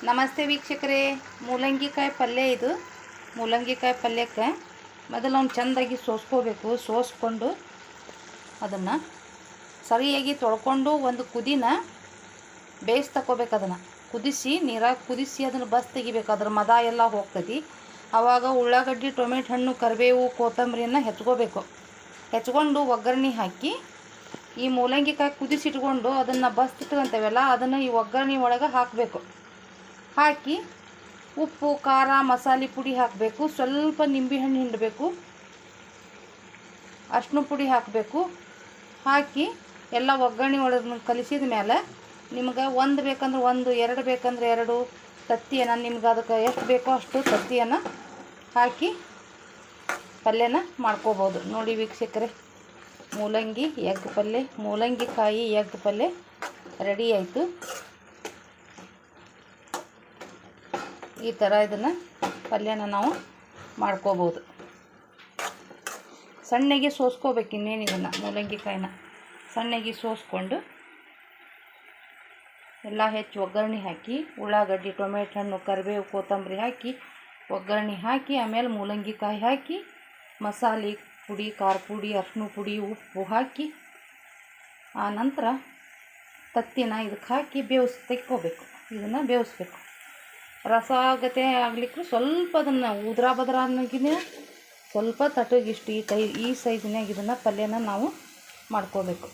ನಮಸ್ತೆ ವೀಕ್ಷಕರೇ, ಮೂಲಂಗಿಕಾಯಿ ಪಲ್ಯ ಇದು. ಮೂಲಂಗಿಕಾಯಿ ಪಲ್ಯಕ್ಕೆ ಮೊದಲು ಅವ್ನು ಚೆಂದಾಗಿ ಸೋಸ್ಕೋಬೇಕು. ಸೋಸ್ಕೊಂಡು ಅದನ್ನು ಸರಿಯಾಗಿ ತೊಳ್ಕೊಂಡು ಒಂದು ಕುದಿನ ಬೇಯಿಸಿ ತಗೋಬೇಕು. ಅದನ್ನು ಕುದಿಸಿ ನೀರಾಗಿ ಕುದಿಸಿ ಅದನ್ನು ಬಸ್ ತೆಗಿಬೇಕು. ಅದ್ರ ಮದ ಎಲ್ಲ ಹೋಗ್ತದೆ. ಆವಾಗ ಉಳ್ಳಾಗಡ್ಡಿ, ಟೊಮೆಟೊ ಹಣ್ಣು, ಕರಿಬೇವು, ಕೊತ್ತಂಬರಿಯನ್ನು ಹೆಚ್ಕೋಬೇಕು. ಹೆಚ್ಕೊಂಡು ಒಗ್ಗರಣೆ ಹಾಕಿ ಈ ಮೂಲಂಗಿಕಾಯಿ ಕುದಿಸಿಟ್ಕೊಂಡು ಅದನ್ನು ಬಸ್ ಇಟ್ಕೊಂತೇವಲ್ಲ ಅದನ್ನು ಈ ಒಗ್ಗರಣೆ ಒಳಗೆ ಹಾಕಬೇಕು. ಹಾಕಿ ಉಪ್ಪು, ಖಾರ, ಮಸಾಲೆ ಪುಡಿ ಹಾಕಬೇಕು. ಸ್ವಲ್ಪ ನಿಂಬೆಹಣ್ಣು ಹಿಂಡಬೇಕು. ಅರಿಶಿನ ಪುಡಿ ಹಾಕಬೇಕು. ಹಾಕಿ ಎಲ್ಲ ಒಗ್ಗರಣೆ ಒಳಗೆ ಕಲಿಸಿದ ಮೇಲೆ ನಿಮ್ಗೆ ಒಂದು ಬೇಕಂದ್ರೆ ಒಂದು, ಎರಡು ಬೇಕಂದ್ರೆ ಎರಡು ತತ್ತಿಯನ್ನು, ನಿಮ್ಗೆ ಅದಕ್ಕೆ ಎಷ್ಟು ಬೇಕೋ ಅಷ್ಟು ತತ್ತಿಯನ್ನು ಹಾಕಿ ಪಲ್ಯನ ಮಾಡ್ಕೋಬೋದು. ನೋಡಿ ವೀಕ್ಷಕರೇ, ಮೂಲಂಗಿ ಎಗ್ ಪಲ್ಯ, ಮೂಲಂಗಿಕಾಯಿ ಎಗ್ ಪಲ್ಯ ರೆಡಿ ಆಯಿತು. ಈ ಥರ ಇದನ್ನು ಪಲ್ಯನ ನಾವು ಮಾಡ್ಕೋಬೋದು. ಸಣ್ಣಗೆ ಸೋಸ್ಕೋಬೇಕು. ಇನ್ನೇನು ಇದನ್ನು ಮೂಲಂಗಿಕಾಯಿನ ಸಣ್ಣಗೆ ಸೋಸ್ಕೊಂಡು ಎಲ್ಲ ಹೆಚ್ಚು ಒಗ್ಗರಣೆ ಹಾಕಿ ಉಳ್ಳಾಗಡ್ಡಿ, ಟೊಮೆಟೊ ಹಣ್ಣು, ಕರಿಬೇವು, ಕೊತ್ತಂಬರಿ ಹಾಕಿ ಒಗ್ಗರಣೆ ಹಾಕಿ ಆಮೇಲೆ ಮೂಲಂಗಿಕಾಯಿ ಹಾಕಿ ಮಸಾಲೆ ಪುಡಿ, ಖಾರ ಪುಡಿ, ಅರಿಶಿನ ಪುಡಿ, ಉಪ್ಪು ಹಾಕಿ ಆ ನಂತರ ತತ್ತಿನ ಇದಕ್ಕೆ ಹಾಕಿ ತೆಕ್ಕೋಬೇಕು. ಇದನ್ನು ಬೇಯಿಸ್ಬೇಕು. ರಸಗತೆ ಆಗಲಿಕ್ಕೆ ಸ್ವಲ್ಪ ಅದನ್ನು ಉದ್ರಾ ಬದ್ರ ಅನ್ನೋಗಿನ ಸ್ವಲ್ಪ ತಟಗಿಷ್ಟು ಈ ಸೈಜ್ನಾಗ ಇದನ್ನು ಪಲ್ಯನ ನಾವು ಮಾಡ್ಕೋಬೇಕು.